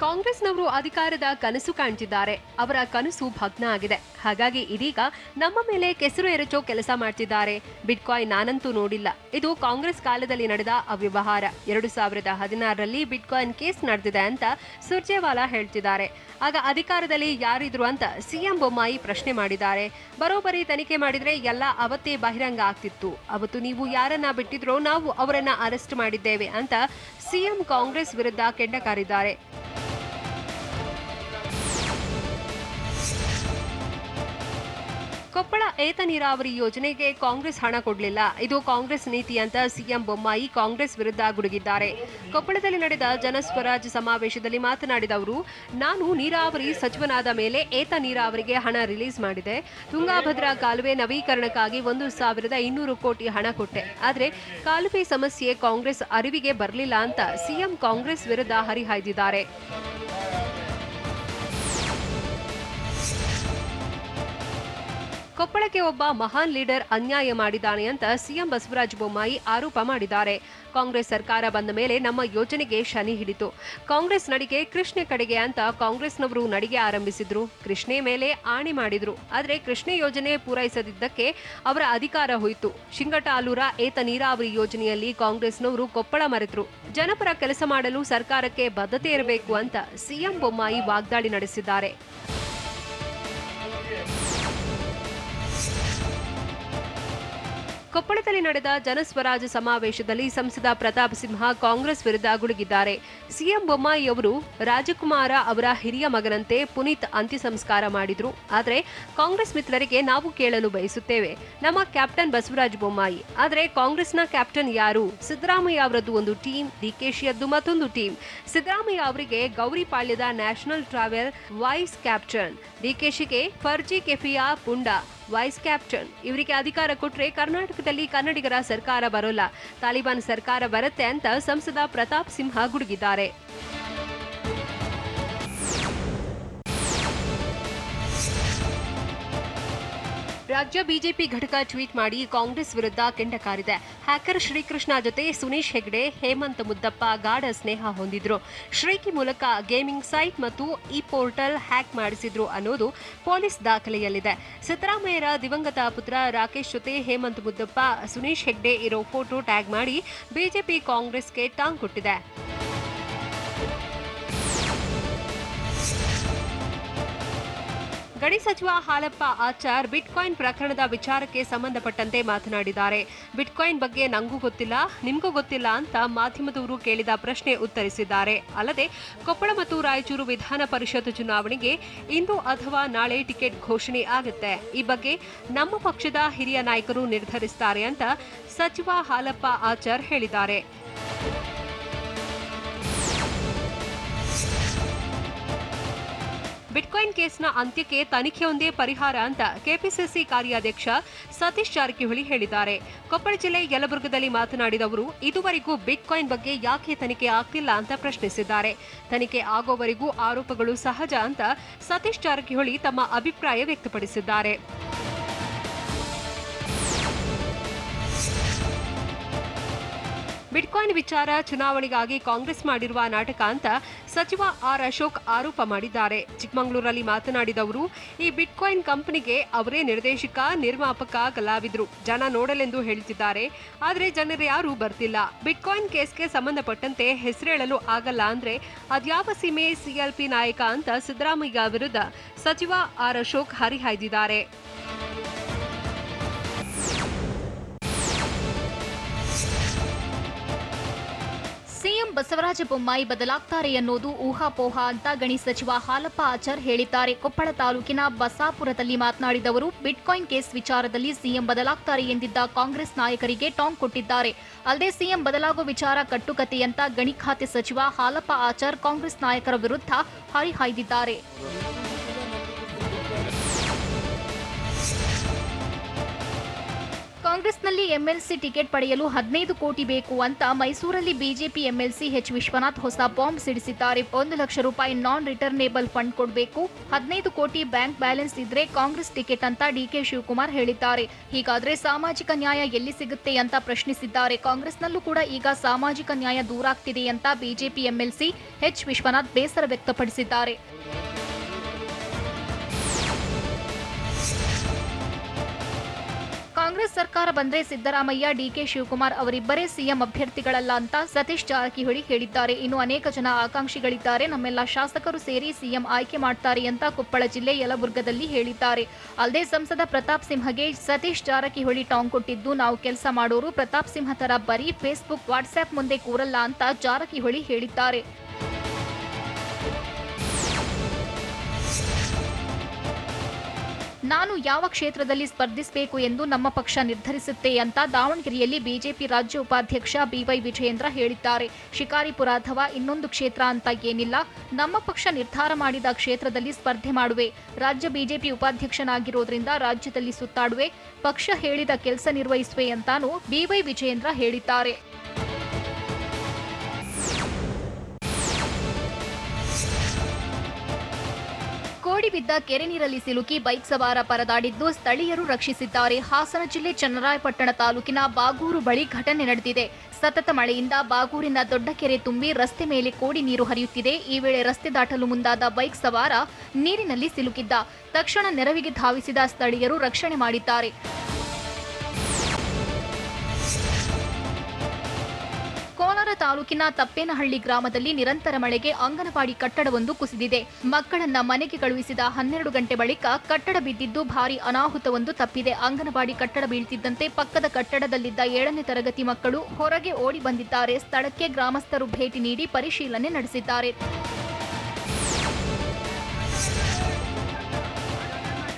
ಕಾಂಗ್ರೆಸ್ನವರು ಅಧಿಕಾರದ ಕನಸು ಕಾಣ್ತಿದ್ದಾರೆ. ಅವರ ಕನಸು ಭಗ್ನ ಆಗಿದೆ. ಹಾಗಾಗಿ ಇದೀಗ ನಮ್ಮ ಮೇಲೆ ಕೆಸರು ಎರಚೋ ಕೆಲಸ ಮಾಡ್ತಿದ್ದಾರೆ. ಬಿಟ್ಕಾಯಿನ್ ನಾನಂತೂ ನೋಡಿಲ್ಲ. ಇದು ಕಾಂಗ್ರೆಸ್ ಕಾಲದಲ್ಲಿ ನಡೆದ ಅವ್ಯವಹಾರ. 2016ರಲ್ಲಿ ಬಿಟ್ಕಾಯಿನ್ ಕೇಸ್ ನಡೆದಿದೆ ಅಂತ ಸುರ್ಜೇವಾಲಾ ಹೇಳ್ತಿದ್ದಾರೆ. ಆಗ ಅಧಿಕಾರದಲ್ಲಿ ಯಾರಿದ್ರು ಅಂತ ಸಿಎಂ ಬೊಮ್ಮಾಯಿ ಪ್ರಶ್ನೆ ಮಾಡಿದ್ದಾರೆ. ಬರೋಬ್ಬರಿ ತನಿಖೆ ಮಾಡಿದ್ರೆ ಎಲ್ಲ ಅವತ್ತೇ ಬಹಿರಂಗ ಆಗ್ತಿತ್ತು. ಅವತ್ತು ನೀವು ಯಾರನ್ನ ಬಿಟ್ಟಿದ್ರೋ ನಾವು ಅವರನ್ನ ಅರೆಸ್ಟ್ ಮಾಡಿದ್ದೇವೆ ಅಂತ ಸಿಎಂ ಕಾಂಗ್ರೆಸ್ ವಿರುದ್ಧ ಕೆಂಡಕಾರಿದ್ದಾರೆ. ಕೊಪ್ಪಳ ಏತ ನೀರಾವರಿ ಯೋಜನೆಗೆ ಕಾಂಗ್ರೆಸ್ ಹಣ ಕೊಡಲಿಲ್ಲ. ಇದು ಕಾಂಗ್ರೆಸ್ ನೀತಿ ಅಂತ ಸಿಎಂ ಬೊಮ್ಮಾಯಿ ಕಾಂಗ್ರೆಸ್ ವಿರುದ್ಧ ಗುಡುಗಿದ್ದಾರೆ. ಕೊಪ್ಪಳದಲ್ಲಿ ನಡೆದ ಜನಸ್ವರಾಜ್ ಸಮಾವೇಶದಲ್ಲಿ ಮಾತನಾಡಿದ ಅವರು, ನಾನು ನೀರಾವರಿ ಸಚಿವನಾದ ಮೇಲೆ ಏತ ನೀರಾವರಿಗೆ ಹಣ ರಿಲೀಸ್ ಮಾಡಿದೆ. ತುಂಗಾಭದ್ರಾ ಕಾಲುವೆ ನವೀಕರಣಕ್ಕಾಗಿ 1,200 ಕೋಟಿ ಹಣ ಕೊಟ್ಟೆ. ಆದರೆ ಕಾಲುವೆ ಸಮಸ್ಯೆ ಕಾಂಗ್ರೆಸ್ ಅರಿವಿಗೆ ಬರಲಿಲ್ಲ ಅಂತ ಸಿಎಂ ಕಾಂಗ್ರೆಸ್ ವಿರುದ್ಧ ಹರಿಹಾಯ್ದಿದ್ದಾರೆ. ಕೊಪ್ಪಳಕ್ಕೆ ಒಬ್ಬ ಮಹಾನ್ ಲೀಡರ್ ಅನ್ಯಾಯ ಮಾಡಿದ್ದಾನೆ ಅಂತ ಸಿಎಂ ಬಸವರಾಜ ಬೊಮ್ಮಾಯಿ ಆರೋಪ ಮಾಡಿದ್ದಾರೆ. ಕಾಂಗ್ರೆಸ್ ಸರ್ಕಾರ ಬಂದ ಮೇಲೆ ನಮ್ಮ ಯೋಜನೆಗೆ ಶನಿ ಹಿಡಿತು. ಕಾಂಗ್ರೆಸ್ ನಡಿಗೆ ಕೃಷ್ಣೆ ಕಡೆಗೆ ಅಂತ ಕಾಂಗ್ರೆಸ್ನವರು ನಡಿಗೆ ಆರಂಭಿಸಿದ್ರು. ಕೃಷ್ಣೆ ಮೇಲೆ ಆಣೆ ಮಾಡಿದ್ರು. ಆದರೆ ಕೃಷ್ಣೆ ಯೋಜನೆ ಪೂರೈಸದಿದ್ದಕ್ಕೆ ಅವರ ಅಧಿಕಾರ ಹೋಯಿತು. ಶಿಂಗಟಾಲೂರ ಏತ ನೀರಾವರಿ ಯೋಜನೆಯಲ್ಲಿ ಕಾಂಗ್ರೆಸ್ನವರು ಕೊಪ್ಪಳ ಮರೆತರು. ಜನಪರ ಕೆಲಸ ಮಾಡಲು ಸರ್ಕಾರಕ್ಕೆ ಬದ್ಧತೆ ಇರಬೇಕು ಅಂತ ಸಿಎಂ ಬೊಮ್ಮಾಯಿ ವಾಗ್ದಾಳಿ ನಡೆಸಿದ್ದಾರೆ. ಕೊಪ್ಪಳದಲ್ಲಿ ನಡೆದ ಜನಸ್ವರಾಜ್ ಸಮಾವೇಶದಲ್ಲಿ ಸಂಸದ ಪ್ರತಾಪ್ ಸಿಂಹ ಕಾಂಗ್ರೆಸ್ ವಿರುದ್ಧ ಗುಡುಗಿದ್ದಾರೆ. ಸಿಎಂ ಬೊಮ್ಮಾಯಿ ಅವರು ರಾಜಕುಮಾರ ಅವರ ಹಿರಿಯ ಮಗನಂತೆ ಪುನೀತ್ ಅಂತ್ಯಸಂಸ್ಕಾರ ಮಾಡಿದ್ರು. ಆದರೆ ಕಾಂಗ್ರೆಸ್ ಮಿತ್ರರಿಗೆ ನಾವು ಕೇಳಲು ಬಯಸುತ್ತೇವೆ, ನಮ್ಮ ಕ್ಯಾಪ್ಟನ್ ಬಸವರಾಜ ಬೊಮ್ಮಾಯಿ. ಆದರೆ ಕಾಂಗ್ರೆಸ್ನ ಕ್ಯಾಪ್ಟನ್ ಯಾರು? ಸಿದ್ದರಾಮಯ್ಯ ಅವರದ್ದು ಒಂದು ಟೀಮ್, ಡಿಕೆಶಿಯದ್ದು ಮತ್ತೊಂದು ಟೀಮ್. ಸಿದ್ದರಾಮಯ್ಯ ಅವರಿಗೆ ಗೌರಿಪಾಳ್ಯದ ನ್ಯಾಷನಲ್ ಟ್ರಾವೆಲ್ ವೈಸ್ ಕ್ಯಾಪ್ಟನ್, ಡಿಕೆಶಿಗೆ ಫರ್ಜಿ ಕೆಫಿಯಾ ಪುಂಡಾ ವೈಸ್ ಕ್ಯಾಪ್ಟನ್. ಇವರಿಗೆ ಅಧಿಕಾರ ಕೊಟ್ರೆ ಕರ್ನಾಟಕದಲ್ಲಿ ಕನ್ನಡಿಗರ ಸರ್ಕಾರ ಬರೋಲ್ಲ, ತಾಲಿಬಾನ್ ಸರ್ಕಾರ ಬರುತ್ತೆ ಅಂತ ಸಂಸದ ಪ್ರತಾಪ್ ಸಿಂಹ ಗುಡುಗಿದ್ದಾರೆ. ರಾಜ್ಯ ಬಿಜೆಪಿ ಘಟಕ ಟ್ವೀಟ್ ಮಾಡಿ ಕಾಂಗ್ರೆಸ್ ವಿರುದ್ಧ ಕೆಂಡಕಾರಿದೆ. ಹ್ಯಾಕರ್ ಶ್ರೀಕೃಷ್ಣ ಜೊತೆ ಸುನೀಶ್ ಹೆಗ್ಡೆ, ಹೇಮಂತ್ ಮುದ್ದಪ್ಪ ಗಾಢ ಸ್ನೇಹ ಹೊಂದಿದ್ರು. ಶ್ರೀಕಿ ಮೂಲಕ ಗೇಮಿಂಗ್ ಸೈಟ್ ಮತ್ತು ಈ ಪೋರ್ಟಲ್ ಹ್ಯಾಕ್ ಮಾಡಿಸಿದ್ರು ಅನ್ನೋದು ಪೊಲೀಸ್ ದಾಖಲೆಯಲ್ಲಿದೆ. ಸಿದ್ದರಾಮಯ್ಯರ ದಿವಂಗತ ಪುತ್ರ ರಾಕೇಶ್ ಜೊತೆ ಹೇಮಂತ್ ಮುದ್ದಪ್ಪ, ಸುನೀಶ್ ಹೆಗ್ಡೆ ಇರೋ ಫೋಟೋ ಟ್ಯಾಗ್ ಮಾಡಿ ಬಿಜೆಪಿ ಕಾಂಗ್ರೆಸ್ಗೆ ಟಾಂಗ್ ಕೊಟ್ಟಿದೆ. ಗಣಿ ಸಚಿವ ಹಾಲಪ್ಪ ಆಚಾರ್ ಬಿಟ್ಕಾಯಿನ್ ಪ್ರಕರಣದ ವಿಚಾರಕ್ಕೆ ಸಂಬಂಧಪಟ್ಟಂತೆ ಮಾತನಾಡಿದ್ದಾರೆ. ಬಿಟ್ಕಾಯಿನ್ ಬಗ್ಗೆ ನಂಗೂ ಗೊತ್ತಿಲ್ಲ, ನಿಮಗೂ ಗೊತ್ತಿಲ್ಲ ಅಂತ ಮಾಧ್ಯಮದವರು ಕೇಳಿದ ಪ್ರಶ್ನೆ ಉತ್ತರಿಸಿದ್ದಾರೆ. ಅಲ್ಲದೆ ಕೊಪ್ಪಳ ಮತ್ತು ರಾಯಚೂರು ವಿಧಾನ ಪರಿಷತ್ ಚುನಾವಣೆಗೆ ಇಂದು ಅಥವಾ ನಾಳೆ ಟಿಕೆಟ್ ಘೋಷಣೆ ಆಗುತ್ತೆ. ಈ ಬಗ್ಗೆ ನಮ್ಮ ಪಕ್ಷದ ಹಿರಿಯ ನಾಯಕರು ನಿರ್ಧರಿಸುತ್ತಾರೆ ಅಂತ ಸಚಿವ ಹಾಲಪ್ಪ ಆಚಾರ್ ಹೇಳಿದ್ದಾರೆ. ಬಿಟ್ಕಾಯಿನ್ ಕೇಸ್ನ ಅಂತ್ಯಕ್ಕೆ ತನಿಖೆಯೊಂದೇ ಪರಿಹಾರ ಅಂತ ಕೆಪಿಸಿಸಿ ಕಾರ್ಯಾಧ್ಯಕ್ಷ ಸತೀಶ್ ಜಾರಕಿಹೊಳಿ ಹೇಳಿದ್ದಾರೆ. ಕೊಪ್ಪಳ ಜಿಲ್ಲೆ ಯಲಬುರ್ಗದಲ್ಲಿ ಮಾತನಾಡಿದ ಅವರು, ಇದುವರೆಗೂ ಬಿಟ್ಕಾಯಿನ್ ಬಗ್ಗೆ ಯಾಕೆ ತನಿಖೆ ಆಗ್ತಿಲ್ಲ ಅಂತ ಪ್ರಶ್ನಿಸಿದ್ದಾರೆ. ತನಿಖೆ ಆಗೋವರೆಗೂ ಆರೋಪಗಳು ಸಹಜ ಅಂತ ಸತೀಶ್ ಜಾರಕಿಹೊಳಿ ತಮ್ಮ ಅಭಿಪ್ರಾಯ ವ್ಯಕ್ತಪಡಿಸಿದ್ದಾರೆ. ಬಿಟ್ಕಾಯಿನ್ ವಿಚಾರ ಚುನಾವಣೆಗಾಗಿ ಕಾಂಗ್ರೆಸ್ ಮಾಡಿರುವ ನಾಟಕ ಅಂತ ಸಚಿವ ಆರ್ ಅಶೋಕ್ ಆರೋಪ ಮಾಡಿದ್ದಾರೆ. ಚಿಕ್ಕಮಗಳೂರಲ್ಲಿ ಮಾತನಾಡಿದ ಅವರು, ಈ ಬಿಟ್ಕಾಯಿನ್ ಕಂಪನಿಗೆ ಅವರೇ ನಿರ್ದೇಶಕ, ನಿರ್ಮಾಪಕ, ಕಲಾವಿದ್ರು. ಜನ ನೋಡಲೆಂದು ಹೇಳ್ತಿದ್ದಾರೆ, ಆದರೆ ಜನರು ಯಾರೂ ಬರ್ತಿಲ್ಲ. ಬಿಟ್ಕಾಯಿನ್ ಕೇಸ್ಗೆ ಸಂಬಂಧಪಟ್ಟಂತೆ ಹೆಸರೇಳಲು ಆಗಲ್ಲ ಅಂದ್ರೆ ಅದ್ಯಾವ ಸೀಮೆ ಸಿಎಲ್ಪಿ ನಾಯಕ ಅಂತ ಸಿದ್ದರಾಮಯ್ಯ ವಿರುದ್ಧ ಸಚಿವ ಆರ್ ಅಶೋಕ್ ಹರಿಹಾಯ್ದಿದ್ದಾರೆ. ಸಿಎಂ ಬಸವರಾಜ ಬೊಮ್ಮಾಯಿ ಬದಲಾಗ್ತಾರೆ ಅನ್ನೋದು ಊಹಾಪೋಹ ಅಂತ ಗಣಿ ಸಚಿವ ಹಾಲಪ್ಪ ಆಚಾರ್ ಹೇಳಿದ್ದಾರೆ. ಕೊಪ್ಪಳ ತಾಲೂಕಿನ ಬಸಾಪುರದಲ್ಲಿ ಮಾತನಾಡಿದ ಅವರು, ಬಿಟ್ಕಾಯಿನ್ ಕೇಸ್ ವಿಚಾರದಲ್ಲಿ ಸಿಎಂ ಬದಲಾಗ್ತಾರೆ ಎಂದಿದ್ದ ಕಾಂಗ್ರೆಸ್ ನಾಯಕರಿಗೆ ಟಾಂಗ್ ಕೊಟ್ಟಿದ್ದಾರೆ. ಅಲ್ಲದೆ ಸಿಎಂ ಬದಲಾಗೋ ವಿಚಾರ ಕಟ್ಟುಕತೆ ಅಂತ ಗಣಿ ಖಾತೆ ಸಚಿವ ಹಾಲಪ್ಪ ಆಚಾರ್ ಕಾಂಗ್ರೆಸ್ ನಾಯಕರ ವಿರುದ್ಧ ಹರಿಹಾಯ್ದಿದ್ದಾರೆ. ಕಾಂಗ್ರೆಸ್ನಲ್ಲಿ ಎಂಎಲ್ಸಿ ಟಿಕೆಟ್ ಪಡೆಯಲು 15 ಕೋಟಿ ಬೇಕು ಅಂತ ಮೈಸೂರಲ್ಲಿ ಬಿಜೆಪಿ ಎಂಎಲ್ಸಿ ಎಚ್ ವಿಶ್ವನಾಥ್ ಹೊಸ ಬಾಂಬ್ ಸಿಡಿಸಿದ್ದಾರೆ. 1 ಲಕ್ಷ ರೂಪಾಯಿ ನಾನ್ ರಿಟರ್ನೇಬಲ್ ಫಂಡ್ ಕೊಡಬೇಕು, 15 ಕೋಟಿ ಬ್ಯಾಂಕ್ ಬ್ಯಾಲೆನ್ಸ್ ಇದ್ರೆ ಕಾಂಗ್ರೆಸ್ ಟಿಕೆಟ್ ಅಂತ ಡಿಕೆ ಶಿವಕುಮಾರ್ ಹೇಳಿದ್ದಾರೆ. ಹೀಗಾದ್ರೆ ಸಾಮಾಜಿಕ ನ್ಯಾಯ ಎಲ್ಲಿ ಸಿಗುತ್ತೆ ಅಂತ ಪ್ರಶ್ನಿಸಿದ್ದಾರೆ. ಕಾಂಗ್ರೆಸ್ನಲ್ಲೂ ಕೂಡ ಈಗ ಸಾಮಾಜಿಕ ನ್ಯಾಯ ದೂರಾಗ್ತಿದೆ ಅಂತ ಬಿಜೆಪಿ ಎಂಎಲ್ಸಿ ಎಚ್ ವಿಶ್ವನಾಥ್ ಬೇಸರ ವ್ಯಕ್ತಪಡಿಸಿದ್ದಾರೆ. ಕಾಂಗ್ರೆಸ್ ಸರ್ಕಾರ ಬಂದ್ರೆ ಸಿದ್ದರಾಮಯ್ಯ, ಡಿಕೆ ಶಿವಕುಮಾರ್ ಅವರಿಬ್ಬರೇ ಸಿಎಂ ಅಭ್ಯರ್ಥಿಗಳಲ್ಲ ಅಂತ ಸತೀಶ್ ಜಾರಕಿಹೊಳಿ ಹೇಳಿದ್ದಾರೆ. ಇನ್ನು ಅನೇಕ ಜನ ಆಕಾಂಕ್ಷಿಗಳಿದ್ದಾರೆ, ನಮ್ಮೆಲ್ಲ ಶಾಸಕರು ಸೇರಿ ಸಿಎಂ ಆಯ್ಕೆ ಮಾಡ್ತಾರೆ ಅಂತ ಕೊಪ್ಪಳ ಜಿಲ್ಲೆ ಯಲಬುರ್ಗದಲ್ಲಿ ಹೇಳಿದ್ದಾರೆ. ಅಲ್ಲದೆ ಸಂಸದ ಪ್ರತಾಪ್ ಸಿಂಹಗೆ ಸತೀಶ್ ಜಾರಕಿಹೊಳಿ ಟಾಂಗ್ ಕೊಟ್ಟಿದ್ದು, ನಾವು ಕೆಲಸ ಮಾಡೋರು ಪ್ರತಾಪ್ ಸಿಂಹ ತರ ಬರೀ ಫೇಸ್ಬುಕ್ ವಾಟ್ಸ್ಆಪ್ ಮುಂದೆ ಕೂರಲ್ಲ ಅಂತ ಜಾರಕಿಹೊಳಿ ಹೇಳಿದ್ದಾರೆ. ನಾನು ಯಾವ ಕ್ಷೇತ್ರದಲ್ಲಿ ಸ್ಪರ್ಧಿಸಬೇಕು ಎಂದು ನಮ್ಮ ಪಕ್ಷ ನಿರ್ಧರಿಸುತ್ತೆ ಅಂತ ದಾವಣಗೆರೆಯಲ್ಲಿ ಬಿಜೆಪಿ ರಾಜ್ಯ ಉಪಾಧ್ಯಕ್ಷ ಬಿವೈ ವಿಜಯೇಂದ್ರ ಹೇಳಿದ್ದಾರೆ. ಶಿಕಾರಿಪುರ ಅಥವಾ ಇನ್ನೊಂದು ಕ್ಷೇತ್ರ ಅಂತ ಏನಿಲ್ಲ, ನಮ್ಮ ಪಕ್ಷ ನಿರ್ಧಾರ ಮಾಡಿದ ಕ್ಷೇತ್ರದಲ್ಲಿ ಸ್ಪರ್ಧೆ ಮಾಡುವೆ. ರಾಜ್ಯ ಬಿಜೆಪಿ ಉಪಾಧ್ಯಕ್ಷನಾಗಿರೋದ್ರಿಂದ ರಾಜ್ಯದಲ್ಲಿ ಸುತ್ತಾಡುವೆ, ಪಕ್ಷ ಹೇಳಿದ ಕೆಲಸ ನಿರ್ವಹಿಸುವೆ ಅಂತಾನೂ ಬಿವೈ ವಿಜಯೇಂದ್ರ ಹೇಳಿದ್ದಾರೆ. ಕೋಡಿ ಬಿದ್ದ ಕೆರೆ ನೀರಲ್ಲಿ ಸಿಲುಕಿ ಬೈಕ್ ಸವಾರ ಪರದಾಡಿದ್ದು ಸ್ಥಳೀಯರು ರಕ್ಷಿಸಿದ್ದಾರೆ. ಹಾಸನ ಜಿಲ್ಲೆ ಚನ್ನರಾಯಪಟ್ಟಣ ತಾಲೂಕಿನ ಬಾಗೂರು ಬಳಿ ಘಟನೆ ನಡೆದಿದೆ. ಸತತ ಮಳೆಯಿಂದ ಬಾಗೂರಿನ ದೊಡ್ಡ ಕೆರೆ ತುಂಬಿ ರಸ್ತೆ ಮೇಲೆ ಕೋಡಿ ನೀರು ಹರಿಯುತ್ತಿದೆ. ಈ ವೇಳೆ ರಸ್ತೆ ದಾಟಲು ಮುಂದಾದ ಬೈಕ್ ಸವಾರ ನೀರಿನಲ್ಲಿ ಸಿಲುಕಿದ್ದ. ತಕ್ಷಣ ನೆರವಿಗೆ ಧಾವಿಸಿದ ಸ್ಥಳೀಯರು ರಕ್ಷಣೆ ಮಾಡಿದ್ದಾರೆ. ಕೋಲಾರ ತಾಲೂಕಿನ ತಪ್ಪೇನಹಳ್ಳಿ ಗ್ರಾಮದಲ್ಲಿ ನಿರಂತರ ಮಳೆಗೆ ಅಂಗನವಾಡಿ ಕಟ್ಟಡವೊಂದು ಕುಸಿದಿದೆ. ಮಕ್ಕಳನ್ನ ಮನೆಗೆ ಕಳುಹಿಸಿದ 12 ಗಂಟೆ ಬಳಿಕ ಕಟ್ಟಡ ಬಿದ್ದಿದ್ದು ಭಾರೀ ಅನಾಹುತವೊಂದು ತಪ್ಪಿದೆ. ಅಂಗನವಾಡಿ ಕಟ್ಟಡ ಬೀಳ್ತಿದ್ದಂತೆ ಪಕ್ಕದ ಕಟ್ಟಡದಲ್ಲಿದ್ದ 7ನೇ ತರಗತಿ ಮಕ್ಕಳು ಹೊರಗೆ ಓಡಿ ಬಂದಿದ್ದಾರೆ. ಸ್ಥಳಕ್ಕೆ ಗ್ರಾಮಸ್ಥರು ಭೇಟಿ ನೀಡಿ ಪರಿಶೀಲನೆ ನಡೆಸಿದ್ದಾರೆ.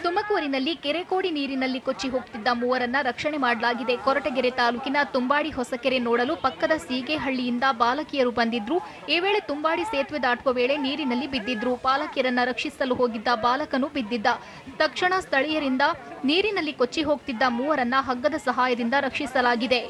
ತುಮಕೂರಿನಲ್ಲಿ ಕೆರೆಕೋಡಿ ನೀರಿನಲ್ಲಿ ಕೊಚ್ಚಿ ಹೋಗ್ತಿದ್ದ 3ರನ್ನ ರಕ್ಷಣೆ ಮಾಡಲಾಗಿದೆ. ಕೊರಟಗೆರೆ ತಾಲೂಕಿನ ತುಂಬಾಡಿ ಹೊಸಕೆರೆ ನೋಡಲು ಪಕ್ಕದ ಸೀಗೆಹಳ್ಳಿಯಿಂದ ಬಾಲಕಿಯರು ಬಂದಿದ್ರು. ಈ ವೇಳೆ ತುಂಬಾಡಿ ಸೇತುವೆ ದಾಟುವ ವೇಳೆ ನೀರಿನಲ್ಲಿ ಬಿದ್ದಿದ್ರು. ಬಾಲಕಿಯರನ್ನ ರಕ್ಷಿಸಲು ಹೋಗಿದ್ದ ಬಾಲಕನು ಬಿದ್ದಿದ್ದ. ತಕ್ಷಣ ಸ್ಥಳೀಯರಿಂದ ನೀರಿನಲ್ಲಿ ಕೊಚ್ಚಿ ಹೋಗ್ತಿದ್ದ 3ರನ್ನ ಹಗ್ಗದ ಸಹಾಯದಿಂದ ರಕ್ಷಿಸಲಾಗಿದೆ.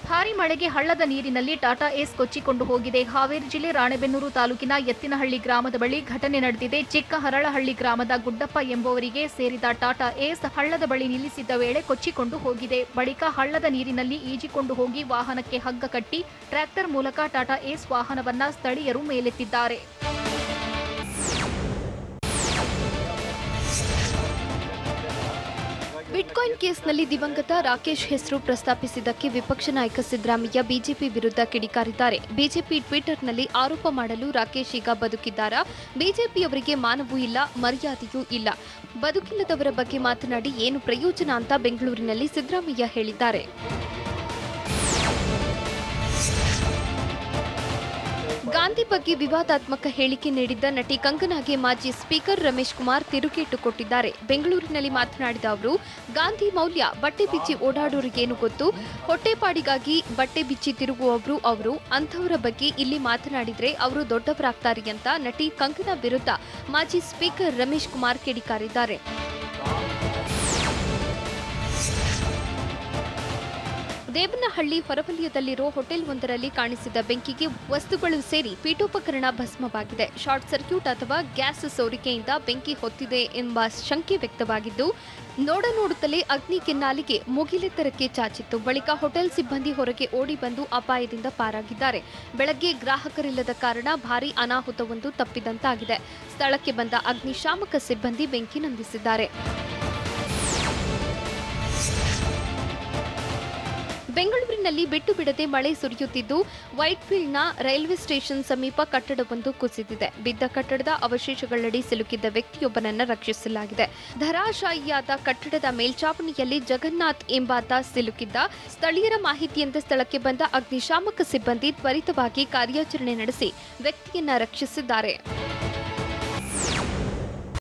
ಭಾರಿ ಮಳೆಗೆ ಹಳ್ಳದ ನೀರಿನಲ್ಲಿ ಟಾಟಾ ಏಸ್ ಕೊಚ್ಚಿಕೊಂಡು ಹೋಗಿದೆ. ಹಾವೇರಿ ಜಿಲ್ಲೆ ರಾಣೆಬೆನ್ನೂರು ತಾಲೂಕಿನ ಎತ್ತಿನಹಳ್ಳಿ ಗ್ರಾಮದ ಬಳಿ ಘಟನೆ ನಡೆದಿದೆ. ಚಿಕ್ಕ ಹರಳಹಳ್ಳಿ ಗ್ರಾಮದ ಗುಡ್ಡಪ್ಪ ಎಂಬುವರಿಗೆ ಸೇರಿದ ಟಾಟಾ ಏಸ್ ಹಳ್ಳದ ಬಳಿ ನಿಲ್ಲಿಸಿದ್ದ ವೇಳೆ ಕೊಚ್ಚಿಕೊಂಡು ಹೋಗಿದೆ. ಬಳಿಕ ಹಳ್ಳದ ನೀರಿನಲ್ಲಿ ಈಜಿಕೊಂಡು ಹೋಗಿ ವಾಹನಕ್ಕೆ ಹಗ್ಗ ಕಟ್ಟಿ ಟ್ರ್ಯಾಕ್ಟರ್ ಮೂಲಕ ಟಾಟಾ ಏಸ್ ವಾಹನವನ್ನ ಸ್ಥಳೀಯರು ಮೇಲೆತ್ತಿದ್ದಾರೆ. ಬಿಟ್ಕಾಯಿನ್ ಕೇಸ್ನಲ್ಲಿ ದಿವಂಗತ ರಾಕೇಶ್ ಹೆಸರು ಪ್ರಸ್ತಾಪಿಸಿದ್ದಕ್ಕೆ ವಿಪಕ್ಷ ನಾಯಕ ಸಿದ್ದರಾಮಯ್ಯ ಬಿಜೆಪಿ ವಿರುದ್ಧ ಕಿಡಿಕಾರಿದ್ದಾರೆ. ಬಿಜೆಪಿ ಟ್ವಿಟರ್ನಲ್ಲಿ ಆರೋಪ ಮಾಡಲು ರಾಕೇಶ್ ಈಗ ಬದುಕಿದ್ದಾರಾ? ಬಿಜೆಪಿಯವರಿಗೆ ಮಾನವೂ ಇಲ್ಲ, ಮರ್ಯಾದೆಯೂ ಇಲ್ಲ. ಬದುಕಿಲ್ಲದವರ ಬಗ್ಗೆ ಮಾತನಾಡಿ ಏನು ಪ್ರಯೋಜನ ಅಂತ ಬೆಂಗಳೂರಿನಲ್ಲಿ ಸಿದ್ದರಾಮಯ್ಯ ಹೇಳಿದ್ದಾರೆ. ಗಾಂಧಿ ಬಗ್ಗೆ ವಿವಾದಾತ್ಮಕ ಹೇಳಿಕೆ ನೀಡಿದ್ದ ನಟಿ ಕಂಗನಾಗೆ ಮಾಜಿ ಸ್ಪೀಕರ್ ರಮೇಶ್ ಕುಮಾರ್ ತಿರುಗೇಟು ಕೊಟ್ಟಿದ್ದಾರೆ. ಬೆಂಗಳೂರಿನಲ್ಲಿ ಮಾತನಾಡಿದ ಅವರು, ಗಾಂಧಿ ಮೌಲ್ಯ ಬಟ್ಟೆ ಬಿಚ್ಚಿ ಓಡಾಡೋರಿಗೇನು ಗೊತ್ತು? ಹೊಟ್ಟೆಪಾಡಿಗಾಗಿ ಬಟ್ಟೆ ಬಿಚ್ಚಿ ತಿರುಗುವವರು ಅವರು. ಅಂಥವರ ಬಗ್ಗೆ ಇಲ್ಲಿ ಮಾತನಾಡಿದ್ರೆ ಅವರು ದೊಡ್ಡವರಾಗ್ತಾರೆ ಅಂತ ನಟಿ ಕಂಗನಾ ವಿರುದ್ಧ ಮಾಜಿ ಸ್ಪೀಕರ್ ರಮೇಶ್ ಕುಮಾರ್ ಕಿಡಿಕಾರಿದ್ದಾರೆ. ದೇವನಹಳ್ಳಿ ಹೊರವಲಯದಲ್ಲಿರೋ ಹೋಟೆಲ್ ಒಂದರಲ್ಲಿ ಕಾಣಿಸಿದ ಬೆಂಕಿಗೆ ವಸ್ತುಗಳು ಸೇರಿ ಪೀಠೋಪಕರಣ ಭಸ್ಮವಾಗಿದೆ. ಶಾರ್ಟ್ ಸರ್ಕ್ಯೂಟ್ ಅಥವಾ ಗ್ಯಾಸ್ ಸೋರಿಕೆಯಿಂದ ಬೆಂಕಿ ಹೊತ್ತಿದೆ ಎಂಬ ಶಂಕೆ ವ್ಯಕ್ತವಾಗಿದ್ದು, ನೋಡುತ್ತಲೇ ಅಗ್ನಿ ಕೆನ್ನಾಲಿಗೆ ಮುಗಿಲೆತ್ತರಕ್ಕೆ ಚಾಚಿತ್ತು. ಬಳಿಕ ಹೋಟೆಲ್ ಸಿಬ್ಬಂದಿ ಹೊರಗೆ ಓಡಿ ಬಂದು ಅಪಾಯದಿಂದ ಪಾರಾಗಿದ್ದಾರೆ. ಬೆಳಗ್ಗೆ ಗ್ರಾಹಕರಿಲ್ಲದ ಕಾರಣ ಭಾರೀ ಅನಾಹುತವೊಂದು ತಪ್ಪಿದಂತಾಗಿದೆ. ಸ್ಥಳಕ್ಕೆ ಬಂದ ಅಗ್ನಿಶಾಮಕ ಸಿಬ್ಬಂದಿ ಬೆಂಕಿ ನಂದಿಸಿದ್ದಾರೆ. ಬೆಂಗಳೂರಿನಲ್ಲಿ ಬಿಟ್ಟು ಬಿಡದೆ ಮಳೆ ಸುರಿಯುತ್ತಿದ್ದು, ವೈಟ್ಫೀಲ್ಡ್ನ ರೈಲ್ವೆ ಸ್ಟೇಷನ್ ಸಮೀಪ ಕಟ್ಟಡವೊಂದು ಕುಸಿದಿದೆ. ಬಿದ್ದ ಕಟ್ಟಡದ ಅವಶೇಷಗಳಡಿ ಸಿಲುಕಿದ್ದ ವ್ಯಕ್ತಿಯೊಬ್ಬನನ್ನ ರಕ್ಷಿಸಲಾಗಿದೆ. ಧರಾಶಾಯಿಯಾದ ಕಟ್ಟಡದ ಮೇಲ್ಚಾವಣಿಯಲ್ಲಿ ಜಗನ್ನಾಥ್ ಎಂಬಾತ ಸಿಲುಕಿದ್ದ. ಸ್ಥಳೀಯರ ಮಾಹಿತಿಯಂತೆ ಸ್ಥಳಕ್ಕೆ ಬಂದ ಅಗ್ನಿಶಾಮಕ ಸಿಬ್ಬಂದಿ ತ್ವರಿತವಾಗಿ ಕಾರ್ಯಾಚರಣೆ ನಡೆಸಿ ವ್ಯಕ್ತಿಯನ್ನ ರಕ್ಷಿಸಿದ್ದಾರೆ.